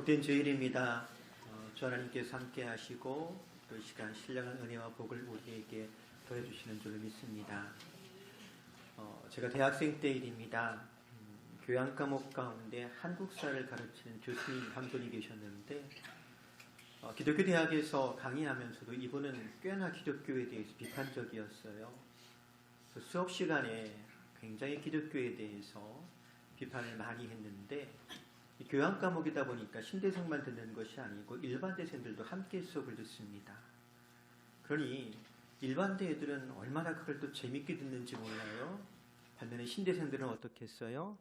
복된 주일입니다. 주 하나님께서 함께 하시고 또 이 시간 신령한 은혜와 복을 우리에게 더해주시는 줄을 믿습니다. 제가 대학생 때 일입니다. 교양 과목 가운데 한국사를 가르치는 교수님 한 분이 계셨는데 기독교 대학에서 강의하면서도 이분은 꽤나 기독교에 대해서 비판적이었어요. 수업 시간에 굉장히 기독교에 대해서 비판을 많이 했는데 교양 과목이다 보니까 신대생만 듣는 것이 아니고 일반대생들도 함께 수업을 듣습니다. 그러니 일반대 애들은 얼마나 그걸 또 재밌게 듣는지 몰라요. 반면에 신대생들은 어떻겠어요?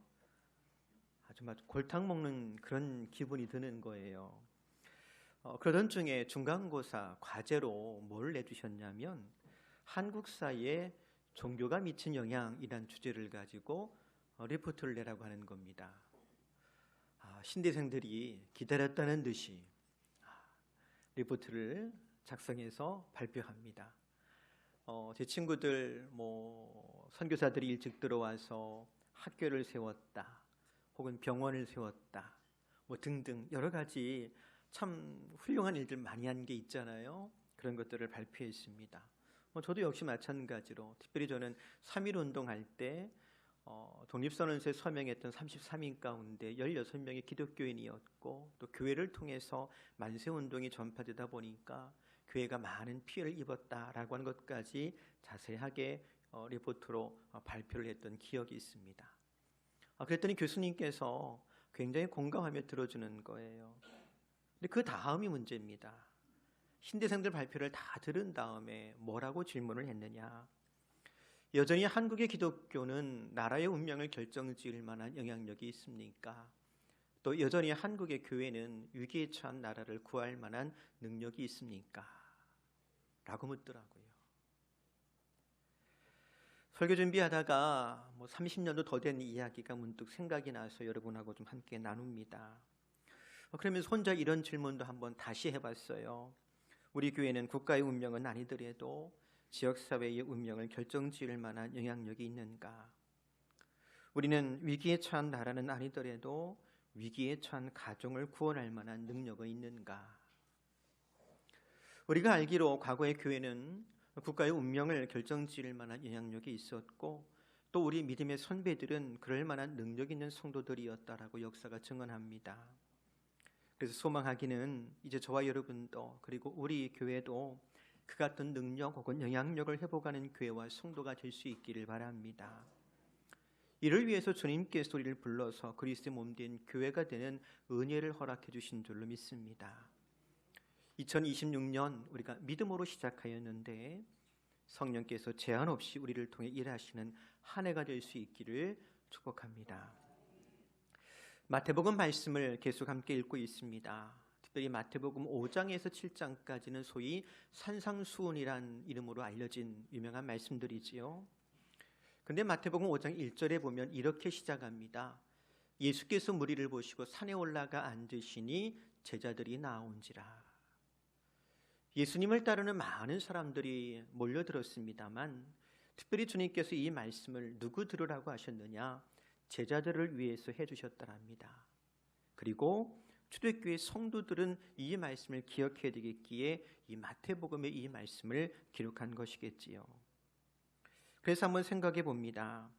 아주 막 골탕 먹는 그런 기분이 드는 거예요. 그러던 중에 중간고사 과제로 뭘 내주셨냐면 한국사에 종교가 미친 영향이란 주제를 가지고 리포트를 내라고 하는 겁니다. 신대생들이 기다렸다는 듯이 리포트를 작성해서 발표합니다. 제 친구들 선교사들이 일찍 들어와서 학교를 세웠다, 혹은 병원을 세웠다, 등등 여러 가지 참 훌륭한 일들 많이 한 게 있잖아요. 그런 것들을 발표했습니다. 저도 역시 마찬가지로 특별히 저는 3.1 운동할 때 독립선언서에 서명했던 33인 가운데 16명이 기독교인이었고 또 교회를 통해서 만세운동이 전파되다 보니까 교회가 많은 피해를 입었다라고 하는 것까지 자세하게 리포트로 발표를 했던 기억이 있습니다. 그랬더니 교수님께서 굉장히 공감하며 들어주는 거예요. 근데 그 다음이 문제입니다. 신대생들 발표를 다 들은 다음에 뭐라고 질문을 했느냐. 여전히 한국의 기독교는 나라의 운명을 결정지을 만한 영향력이 있습니까? 또 여전히 한국의 교회는 위기에 처한 나라를 구할 만한 능력이 있습니까? 라고 묻더라고요. 설교 준비하다가 30년도 더 된 이야기가 문득 생각이 나서 여러분하고 좀 함께 나눕니다. 그러면서 혼자 이런 질문도 한번 다시 해봤어요. 우리 교회는 국가의 운명은 아니더라도 지역사회의 운명을 결정지을 만한 영향력이 있는가? 우리는 위기에 처한 나라는 아니더라도 위기에 처한 가정을 구원할 만한 능력은 있는가? 우리가 알기로 과거의 교회는 국가의 운명을 결정지을 만한 영향력이 있었고 또 우리 믿음의 선배들은 그럴 만한 능력 있는 성도들이었다라고 역사가 증언합니다. 그래서 소망하기는 이제 저와 여러분도 그리고 우리 교회도 그 같은 능력 혹은 영향력을 회복하는 교회와 성도가 될 수 있기를 바랍니다. 이를 위해서 주님께서 우리를 불러서 그리스도의 몸된 교회가 되는 은혜를 허락해 주신 줄로 믿습니다. 2026년 우리가 믿음으로 시작하였는데 성령께서 제한 없이 우리를 통해 일하시는 한 해가 될 수 있기를 축복합니다. 마태복음 말씀을 계속 함께 읽고 있습니다. 특별히 마태복음 5장에서 7장까지는 소위 산상수훈이란 이름으로 알려진 유명한 말씀들이지요. 그런데 마태복음 5장 1절에 보면 이렇게 시작합니다. 예수께서 무리를 보시고 산에 올라가 앉으시니 제자들이 나온지라. 예수님을 따르는 많은 사람들이 몰려들었습니다만 특별히 주님께서 이 말씀을 누구 들으라고 하셨느냐? 제자들을 위해서 해주셨더랍니다. 그리고 초대교회 성도들은 이 말씀을 기억해야 되겠기에 이 마태복음의 이 말씀을 기록한 것이겠지요. 그래서 한번 생각해 봅니다.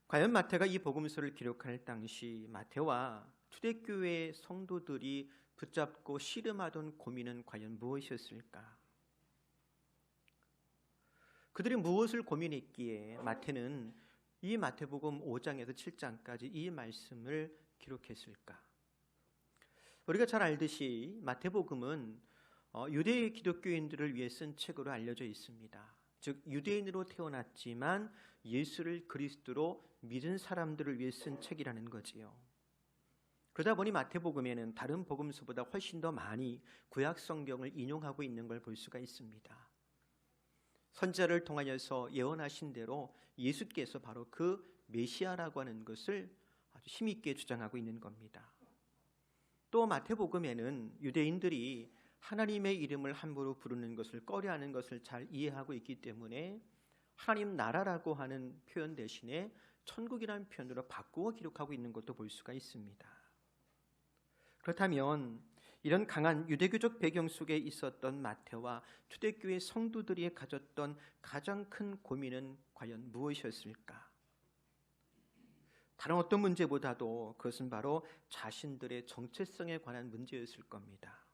과연 마태가 이 복음서를 기록할 당시 마태와 초대교회 성도들이 붙잡고 씨름하던 고민은 과연 무엇이었을까? 그들이 무엇을 고민했기에 마태는 이 마태복음 5장에서 7장까지 이 말씀을 기록했을까? 우리가 잘 알듯이 마태복음은 유대 기독교인들을 위해 쓴 책으로 알려져 있습니다. 즉 유대인으로 태어났지만 예수를 그리스도로 믿은 사람들을 위해 쓴 책이라는 거지요. 그러다 보니 마태복음에는 다른 복음서보다 훨씬 더 많이 구약 성경을 인용하고 있는 걸 볼 수가 있습니다. 선지자를 통하여서 예언하신 대로 예수께서 바로 그 메시아라고 하는 것을 아주 힘있게 주장하고 있는 겁니다. 또 마태복음에는 유대인들이 하나님의 이름을 함부로 부르는 것을 꺼려하는 것을 잘 이해하고 있기 때문에 하나님 나라라고 하는 표현 대신에 천국이라는 표현으로 바꾸어 기록하고 있는 것도 볼 수가 있습니다. 그렇다면 이런 강한 유대교적 배경 속에 있었던 마태와 초대교회 성도들이 가졌던 가장 큰 고민은 과연 무엇이었을까? 다른 어떤 문제보다도 그것은 바로 자신들의 정체성에 관한 문제였을 겁니다.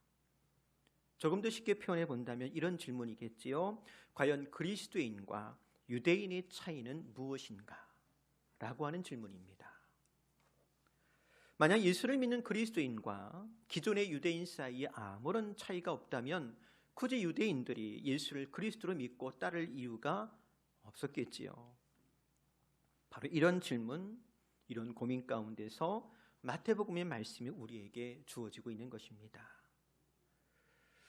조금 더 쉽게 표현해 본다면 이런 질문이겠지요. 과연 그리스도인과 유대인의 차이는 무엇인가? 라고 하는 질문입니다. 만약 예수를 믿는 그리스도인과 기존의 유대인 사이에 아무런 차이가 없다면 굳이 유대인들이 예수를 그리스도로 믿고 따를 이유가 없었겠지요. 바로 이런 질문, 이런 고민 가운데서 마태복음의 말씀이 우리에게 주어지고 있는 것입니다.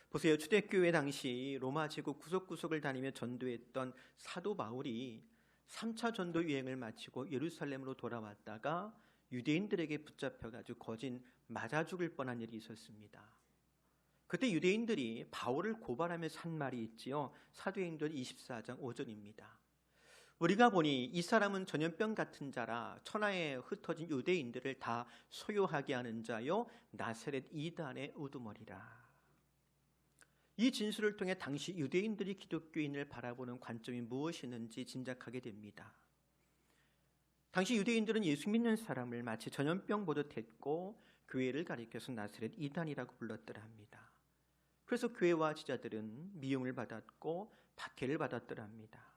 보세요. 초대교회 당시 로마 제국 구석구석을 다니며 전도했던 사도 바울이 3차 전도 유행을 마치고 예루살렘으로 돌아왔다가 유대인들에게 붙잡혀가지고 거진 맞아 죽을 뻔한 일이 있었습니다. 그때 유대인들이 바울을 고발하면서 한 말이 있지요. 사도행전 24장 5절입니다. 우리가 보니 이 사람은 전염병 같은 자라 천하에 흩어진 유대인들을 다 소요하게 하는 자요 나사렛 이단의 우두머리라. 이 진술을 통해 당시 유대인들이 기독교인을 바라보는 관점이 무엇이었는지 짐작하게 됩니다. 당시 유대인들은 예수 믿는 사람을 마치 전염병 보듯 했고 교회를 가리켜서 나사렛 이단이라고 불렀더라 합니다. 그래서 교회와 지자들은 미움을 받았고 박해를 받았더라 합니다.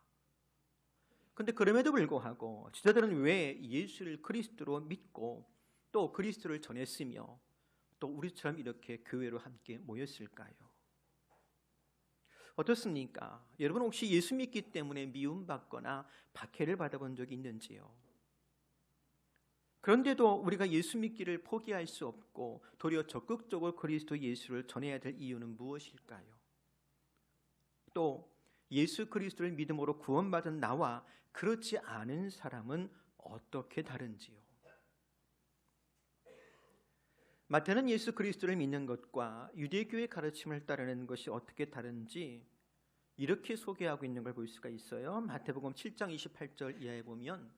그런데 그럼에도 불구하고 지자들은 왜 예수를 그리스도로 믿고 또 그리스도를 전했으며 또 우리처럼 이렇게 교회로 함께 모였을까요? 어떻습니까? 여러분 혹시 예수 믿기 때문에 미움받거나 박해를 받아본 적이 있는지요? 그런데도 우리가 예수 믿기를 포기할 수 없고 도리어 적극적으로 그리스도 예수를 전해야 될 이유는 무엇일까요? 또 예수 그리스도를 믿음으로 구원받은 나와 그렇지 않은 사람은 어떻게 다른지요? 마태는 예수 그리스도를 믿는 것과 유대교의 가르침을 따르는 것이 어떻게 다른지 이렇게 소개하고 있는 걸 볼 수가 있어요. 마태복음 7장 28절 이하에 보면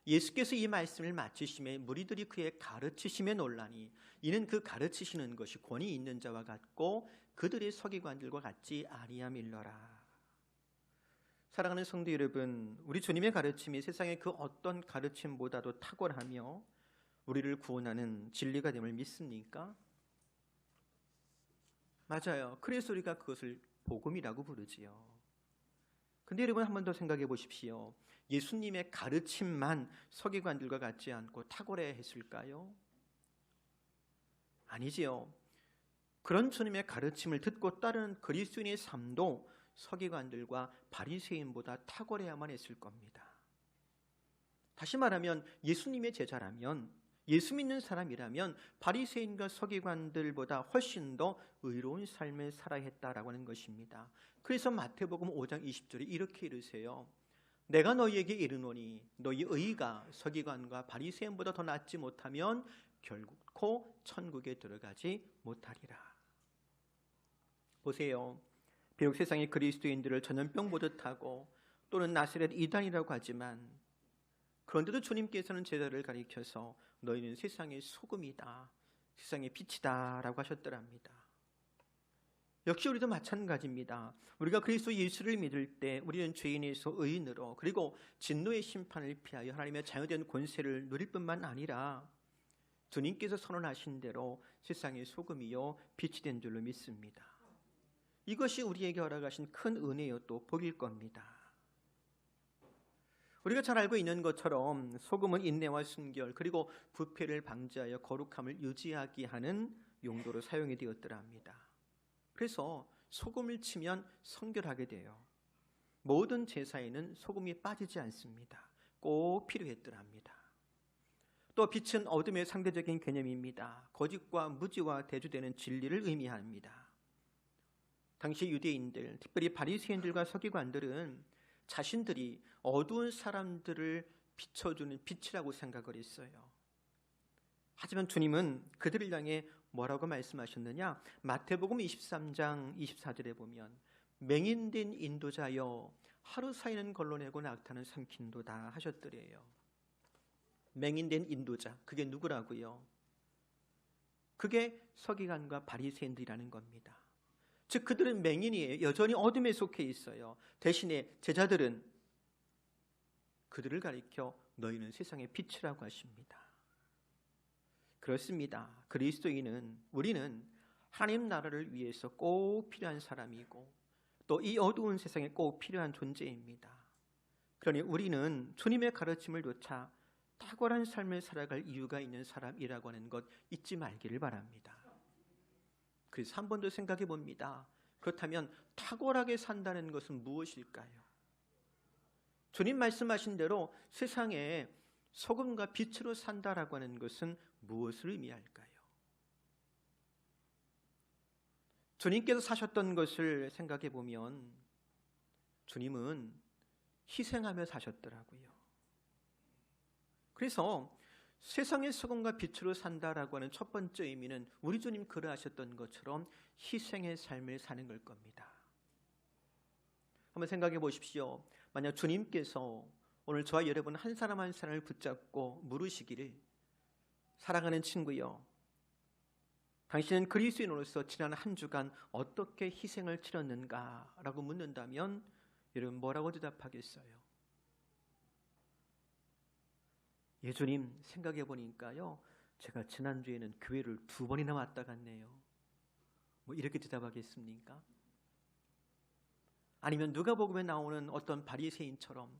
예수께서 이 말씀을 마치심에 무리들이 그의 가르치심에 놀라니 이는 그 가르치시는 것이 권위 있는 자와 같고 그들의 서기관들과 같지 아니함일러라. 사랑하는 성도 여러분, 우리 주님의 가르침이 세상의 그 어떤 가르침보다도 탁월하며 우리를 구원하는 진리가 됨을 믿습니까? 맞아요. 그래서 우리가 그것을 복음이라고 부르지요. 근데 여러분 한 번 더 생각해 보십시오. 예수님의 가르침만 서기관들과 같지 않고 탁월해야 했을까요? 아니지요. 그런 주님의 가르침을 듣고 따르는 그리스도인의 삶도 서기관들과 바리새인보다 탁월해야만 했을 겁니다. 다시 말하면 예수님의 제자라면, 예수 믿는 사람이라면 바리새인과 서기관들보다 훨씬 더 의로운 삶을 살아야 했다라고 하는 것입니다. 그래서 마태복음 5장 20절에 이렇게 이르세요. 내가 너희에게 이르노니 너희 의가 서기관과 바리새인보다 더 낫지 못하면 결코 천국에 들어가지 못하리라. 보세요. 비록 세상의 그리스도인들을 전염병 보듯 하고 또는 나사렛 이단이라고 하지만 그런데도 주님께서는 제자를 가리켜서 너희는 세상의 소금이다, 세상의 빛이다 라고 하셨더랍니다. 역시 우리도 마찬가지입니다. 우리가 그리스도 예수를 믿을 때 우리는 죄인에서 의인으로 그리고 진노의 심판을 피하여 하나님의 자유된 권세를 누릴 뿐만 아니라 주님께서 선언하신 대로 세상의 소금이요 빛이 된 줄로 믿습니다. 이것이 우리에게 허락하신 큰 은혜요 또 복일 겁니다. 우리가 잘 알고 있는 것처럼 소금은 인내와 순결 그리고 부패를 방지하여 거룩함을 유지하게 하는 용도로 사용이 되었더라 합니다. 그래서 소금을 치면 성결하게 돼요. 모든 제사에는 소금이 빠지지 않습니다. 꼭 필요했더라 합니다. 또 빛은 어둠의 상대적인 개념입니다. 거짓과 무지와 대조되는 진리를 의미합니다. 당시 유대인들, 특별히 바리새인들과 서기관들은 자신들이 어두운 사람들을 비춰주는 빛이라고 생각을 했어요. 하지만 주님은 그들을 향해 뭐라고 말씀하셨느냐? 마태복음 23장 24절에 보면 맹인된 인도자여 하루 사이는 걸러내고 낙타는 삼킨도다 하셨더래요. 맹인된 인도자, 그게 누구라고요? 그게 서기관과 바리새인들이라는 겁니다. 즉 그들은 맹인이에요. 여전히 어둠에 속해 있어요. 대신에 제자들은 그들을 가리켜 너희는 세상의 빛이라고 하십니다. 그렇습니다. 그리스도인은, 우리는 하나님 나라를 위해서 꼭 필요한 사람이고 또 이 어두운 세상에 꼭 필요한 존재입니다. 그러니 우리는 주님의 가르침을 좇아 탁월한 삶을 살아갈 이유가 있는 사람이라고 하는 것 잊지 말기를 바랍니다. 그래서 한 번 더 생각해 봅니다. 그렇다면 탁월하게 산다는 것은 무엇일까요? 주님 말씀하신 대로 세상에 소금과 빛으로 산다라고 하는 것은 무엇을 의미할까요? 주님께서 사셨던 것을 생각해 보면 주님은 희생하며 사셨더라고요. 그래서 세상의 소금과 빛으로 산다라고 하는 첫 번째 의미는 우리 주님 그러하셨던 것처럼 희생의 삶을 사는 걸 겁니다. 한번 생각해 보십시오. 만약 주님께서 오늘 저와 여러분 한 사람 한 사람을 붙잡고 물으시기를, 사랑하는 친구여, 당신은 그리스도인으로서 지난 한 주간 어떻게 희생을 치렀는가? 라고 묻는다면 여러분 뭐라고 대답하겠어요? 예수님, 생각해 보니까요, 제가 지난주에는 교회를 2번이나 왔다 갔네요. 뭐 이렇게 대답하겠습니까? 아니면 누가복음에 나오는 어떤 바리새인처럼,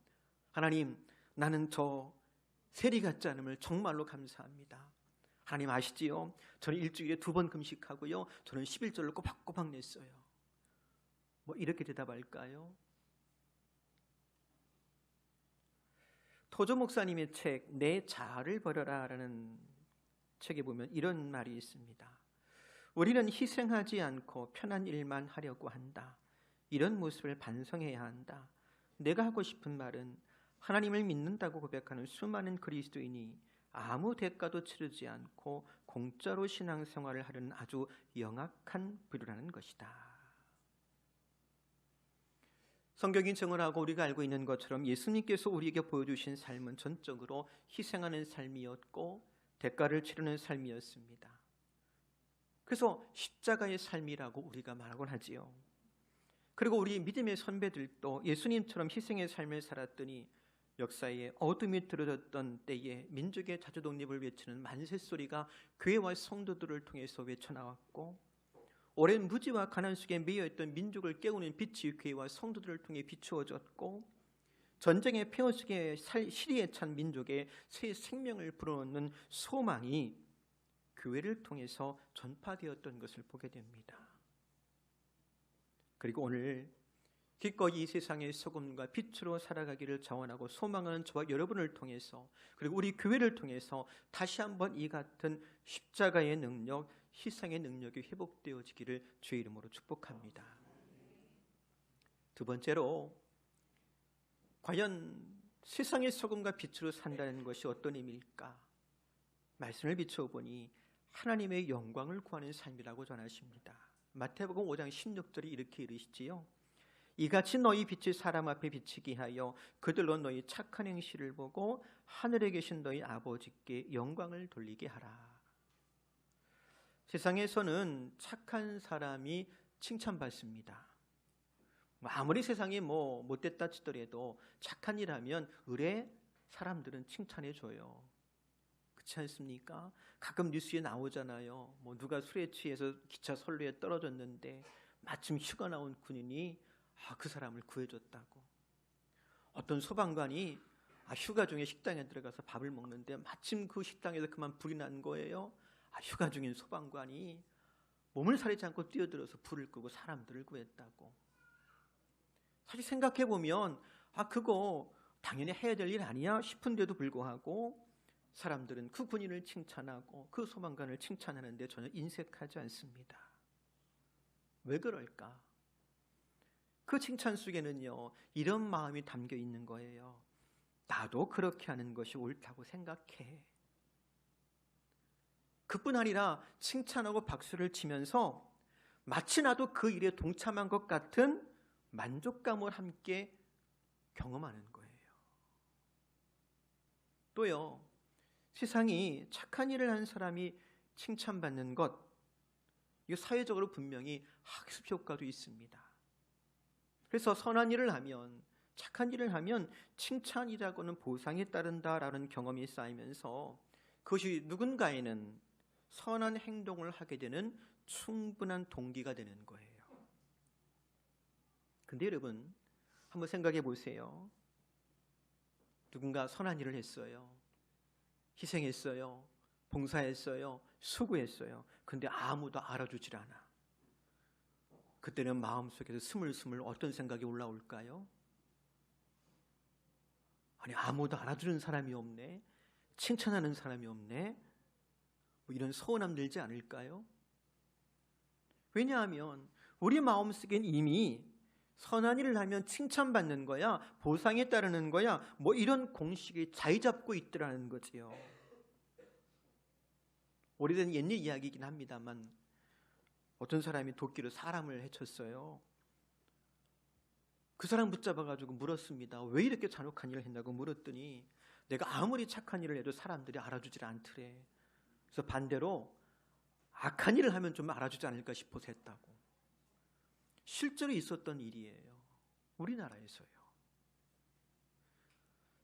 하나님, 나는 저 세리 같지 않음을 정말로 감사합니다. 하나님 아시지요? 저는 일주일에 2번 금식하고요, 저는 11절을 꼬박꼬박 냈어요. 뭐 이렇게 대답할까요? 토조 목사님의 책 내 자아를 버려라 라는 책에 보면 이런 말이 있습니다. 우리는 희생하지 않고 편한 일만 하려고 한다. 이런 모습을 반성해야 한다. 내가 하고 싶은 말은 하나님을 믿는다고 고백하는 수많은 그리스도인이 아무 대가도 치르지 않고 공짜로 신앙생활을 하려는 아주 영악한 부류라는 것이다. 성경이 증언하고 우리가 알고 있는 것처럼 예수님께서 우리에게 보여주신 삶은 전적으로 희생하는 삶이었고 대가를 치르는 삶이었습니다. 그래서 십자가의 삶이라고 우리가 말하곤 하지요. 그리고 우리 믿음의 선배들도 예수님처럼 희생의 삶을 살았더니 역사에 어둠이 들어졌던 때에 민족의 자주 독립을 외치는 만세 소리가 교회와 성도들을 통해서 외쳐나왔고, 오랜 무지와 가난 속에 매여있던 민족을 깨우는 빛이 교회와 성도들을 통해 비추어졌고, 전쟁의 폐허 속에 시리에 찬 민족의 새 생명을 불어넣는 소망이 교회를 통해서 전파되었던 것을 보게 됩니다. 그리고 오늘 기꺼이 이 세상의 소금과 빛으로 살아가기를 자원하고 소망하는 저와 여러분을 통해서, 그리고 우리 교회를 통해서 다시 한번 이 같은 십자가의 능력, 희생의 능력이 회복되어지기를 주의 이름으로 축복합니다. 두 번째로, 과연 세상의 소금과 빛으로 산다는 것이 어떤 의미일까? 말씀을 비춰보니 하나님의 영광을 구하는 삶이라고 전하십니다. 마태복음 5장 16절이 이렇게 이르시지요. 이같이 너희 빛이 사람 앞에 비치게 하여 그들로 너희 착한 행실을 보고 하늘에 계신 너희 아버지께 영광을 돌리게 하라. 세상에서는 착한 사람이 칭찬받습니다. 아무리 세상이 못됐다 치더라도 착한 일 하면 의뢰 사람들은 칭찬해줘요. 그렇지 않습니까? 가끔 뉴스에 나오잖아요. 누가 술에 취해서 기차 선로에 떨어졌는데 마침 휴가 나온 군인이 그 사람을 구해줬다고. 어떤 소방관이 휴가 중에 식당에 들어가서 밥을 먹는데 마침 그 식당에서 그만 불이 난 거예요. 휴가 중인 소방관이 몸을 사리지 않고 뛰어들어서 불을 끄고 사람들을 구했다고. 사실 생각해보면 그거 당연히 해야 될 일 아니야 싶은데도 불구하고 사람들은 그 군인을 칭찬하고 그 소방관을 칭찬하는데 전혀 인색하지 않습니다. 왜 그럴까? 그 칭찬 속에는요, 이런 마음이 담겨 있는 거예요. 나도 그렇게 하는 것이 옳다고 생각해. 그뿐 아니라 칭찬하고 박수를 치면서 마치 나도 그 일에 동참한 것 같은 만족감을 함께 경험하는 거예요. 또요, 세상이 착한 일을 한 사람이 칭찬받는 것, 이거 사회적으로 분명히 학습 효과도 있습니다. 그래서 선한 일을 하면, 착한 일을 하면 칭찬이라고는 보상에 따른다라는 경험이 쌓이면서 그것이 누군가에는 선한 행동을 하게 되는 충분한 동기가 되는 거예요. 근데 여러분, 한번 생각해 보세요. 누군가 선한 일을 했어요. 희생했어요. 봉사했어요. 수고했어요. 근데 아무도 알아주질 않아. 그때는 마음속에서 스물스물 어떤 생각이 올라올까요? 아니, 아무도 알아주는 사람이 없네. 칭찬하는 사람이 없네. 뭐 이런 서운함 들지 않을까요? 왜냐하면 우리 마음속엔 이미 선한 일을 하면 칭찬받는 거야, 보상에 따르는 거야, 뭐 이런 공식이 자리 잡고 있더라는 거지요. 오래된 옛날 이야기이긴 합니다만 어떤 사람이 도끼로 사람을 해쳤어요. 그 사람 붙잡아가지고 물었습니다. 왜 이렇게 잔혹한 일을 했냐고 물었더니 내가 아무리 착한 일을 해도 사람들이 알아주질 않더래. 그래서 반대로 악한 일을 하면 좀 알아주지 않을까 싶어서 했다고. 실제로 있었던 일이에요. 우리나라에서요.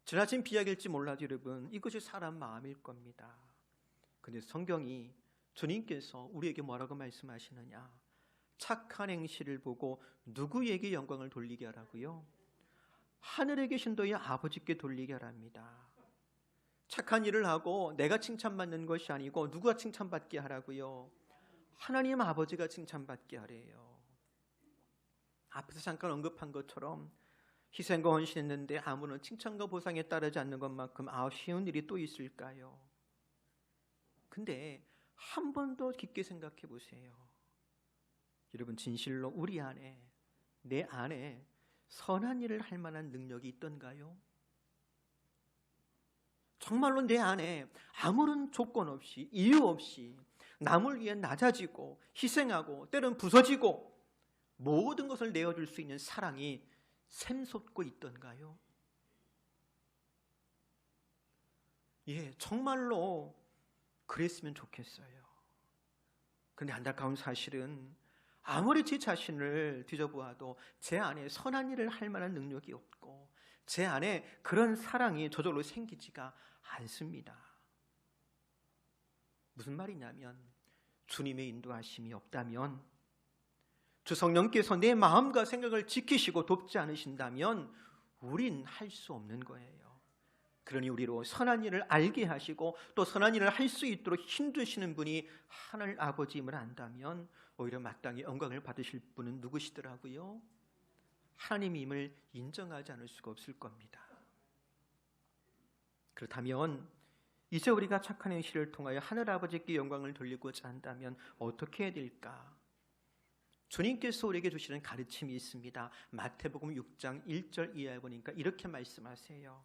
지나친 비약일지 몰라도 여러분, 이것이 사람 마음일 겁니다. 그런데 성경이, 주님께서 우리에게 뭐라고 말씀하시느냐? 착한 행실을 보고 누구에게 영광을 돌리게 하라고요? 하늘에 계신 너희 아버지께 돌리게 하랍니다. 착한 일을 하고 내가 칭찬받는 것이 아니고 누가 칭찬받게 하라고요? 하나님 아버지가 칭찬받게 하래요. 앞에서 잠깐 언급한 것처럼 희생과 헌신했는데 아무런 칭찬과 보상에 따르지 않는 것만큼 쉬운 일이 또 있을까요? 근데 한 번 더 깊게 생각해 보세요. 여러분, 진실로 우리 안에, 내 안에 선한 일을 할 만한 능력이 있던가요? 정말로 내 안에 아무런 조건 없이, 이유 없이 남을 위해 낮아지고 희생하고 때로는 부서지고 모든 것을 내어줄 수 있는 사랑이 샘솟고 있던가요? 예, 정말로 그랬으면 좋겠어요. 그런데 안타까운 사실은 아무리 제 자신을 뒤져보아도 제 안에 선한 일을 할 만한 능력이 없고 제 안에 그런 사랑이 저절로 생기지가 않습니다. 무슨 말이냐면 주님의 인도하심이 없다면, 주 성령께서 내 마음과 생각을 지키시고 돕지 않으신다면 우린 할 수 없는 거예요. 그러니 우리로 선한 일을 알게 하시고 또 선한 일을 할 수 있도록 힘주시는 분이 하늘 아버지임을 안다면 오히려 마땅히 영광을 받으실 분은 누구시더라고요? 하나님임을 인정하지 않을 수가 없을 겁니다. 그렇다면 이제 우리가 착한 행실을 통하여 하늘 아버지께 영광을 돌리고자 한다면 어떻게 해야 될까? 주님께서 우리에게 주시는 가르침이 있습니다. 마태복음 6장 1절 이하에 보니까 이렇게 말씀하세요.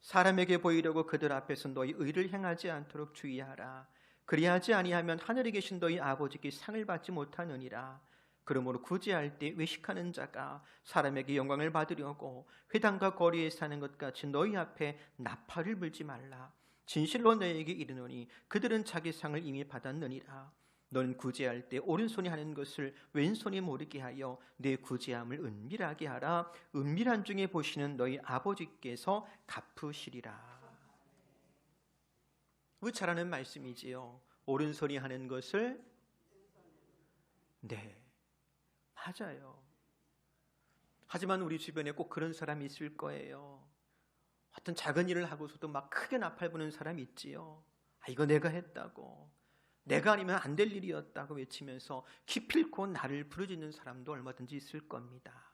사람에게 보이려고 그들 앞에서 너희 의를 행하지 않도록 주의하라. 그리하지 아니하면 하늘에 계신 너희 아버지께 상을 받지 못하느니라. 그러므로 구제할 때 외식하는 자가 사람에게 영광을 받으려고 회당과 거리에 사는 것 같이 너희 앞에 나팔을 불지 말라. 진실로 너희에게 이르노니 그들은 자기 상을 이미 받았느니라. 너는 구제할 때 오른손이 하는 것을 왼손이 모르게 하여 내 구제함을 은밀하게 하라. 은밀한 중에 보시는 너희 아버지께서 갚으시리라. 잘하는 말씀이지요. 오른손이 하는 것을, 네, 맞아요. 하지만 우리 주변에 꼭 그런 사람이 있을 거예요. 어떤 작은 일을 하고서도 막 크게 나팔 부는 사람이 있지요. 이거 내가 했다고, 내가 아니면 안 될 일이었다고 외치면서 기필코 나를 부르짖는 사람도 얼마든지 있을 겁니다.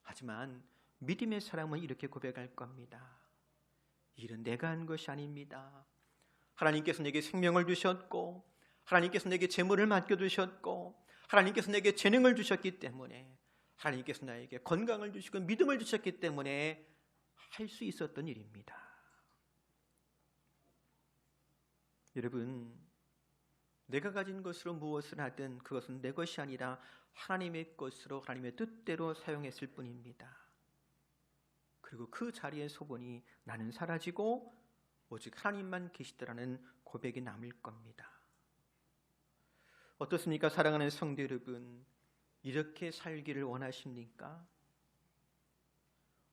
하지만 믿음의 사람은 이렇게 고백할 겁니다. 일은 내가 한 것이 아닙니다. 하나님께서 내게 생명을 주셨고 하나님께서 내게 재물을 맡겨주셨고 하나님께서 내게 재능을 주셨기 때문에, 하나님께서 나에게 건강을 주시고 믿음을 주셨기 때문에 할 수 있었던 일입니다. 여러분, 내가 가진 것으로 무엇을 하든 그것은 내 것이 아니라 하나님의 것으로 하나님의 뜻대로 사용했을 뿐입니다. 그리고 그 자리에 소본이 나는 사라지고 오직 하나님만 계시더라는 고백이 남을 겁니다. 어떻습니까? 사랑하는 성도 여러분, 이렇게 살기를 원하십니까?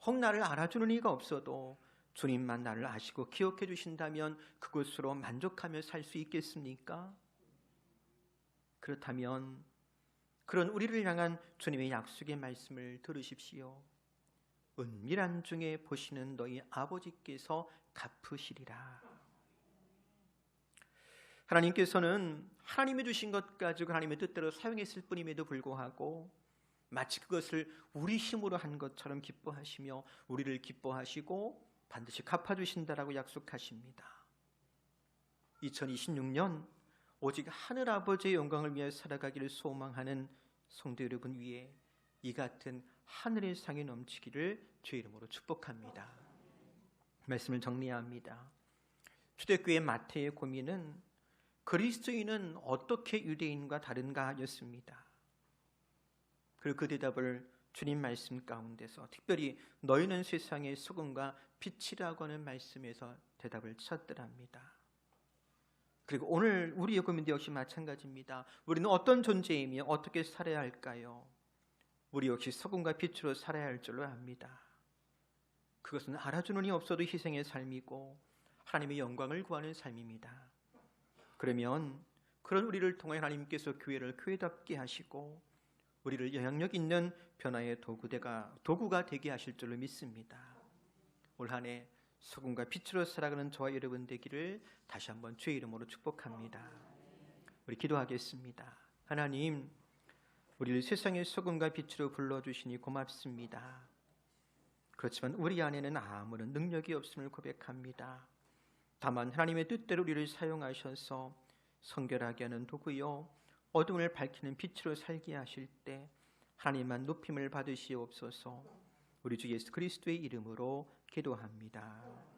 혹 나를 알아주는 이가 없어도 주님만 나를 아시고 기억해 주신다면 그것으로 만족하며 살 수 있겠습니까? 그렇다면 그런 우리를 향한 주님의 약속의 말씀을 들으십시오. 은밀한 중에 보시는 너희 아버지께서 갚으시리라. 하나님께서는 하나님이 주신 것 가지고 하나님의 뜻대로 사용했을 뿐임에도 불구하고 마치 그것을 우리 힘으로 한 것처럼 기뻐하시며 우리를 기뻐하시고 반드시 갚아주신다라고 약속하십니다. 2026년 오직 하늘아버지의 영광을 위해 살아가기를 소망하는 성도 여러분 위에 이 같은 하늘의 상이 넘치기를 주의 이름으로 축복합니다. 말씀을 정리합니다. 초대교회 마태의 고민은 그리스도인은 어떻게 유대인과 다른가 였습니다. 그리고 그 대답을 주님 말씀 가운데서 특별히 너희는 세상의 소금과 빛이라고 하는 말씀에서 대답을 찾더랍니다. 그리고 오늘 우리의 고민도 역시 마찬가지입니다. 우리는 어떤 존재이며 어떻게 살아야 할까요? 우리 역시 소금과 빛으로 살아야 할 줄로 압니다. 그것은 알아주는 이 없어도 희생의 삶이고 하나님의 영광을 구하는 삶입니다. 그러면 그런 우리를 통해 하나님께서 교회를 교회답게 하시고 우리를 영향력 있는 변화의 도구가 되게 하실 줄로 믿습니다. 올 한 해 소금과 빛으로 살아가는 저와 여러분 되기를 다시 한번 주의 이름으로 축복합니다. 우리 기도하겠습니다. 하나님, 우리를 세상의 소금과 빛으로 불러주시니 고맙습니다. 그렇지만 우리 안에는 아무런 능력이 없음을 고백합니다. 다만 하나님의 뜻대로 우리를 사용하셔서 성결하게 하는 도구요 어둠을 밝히는 빛으로 살게 하실 때 하나님만 높임을 받으시옵소서. 우리 주 예수 그리스도의 이름으로 기도합니다.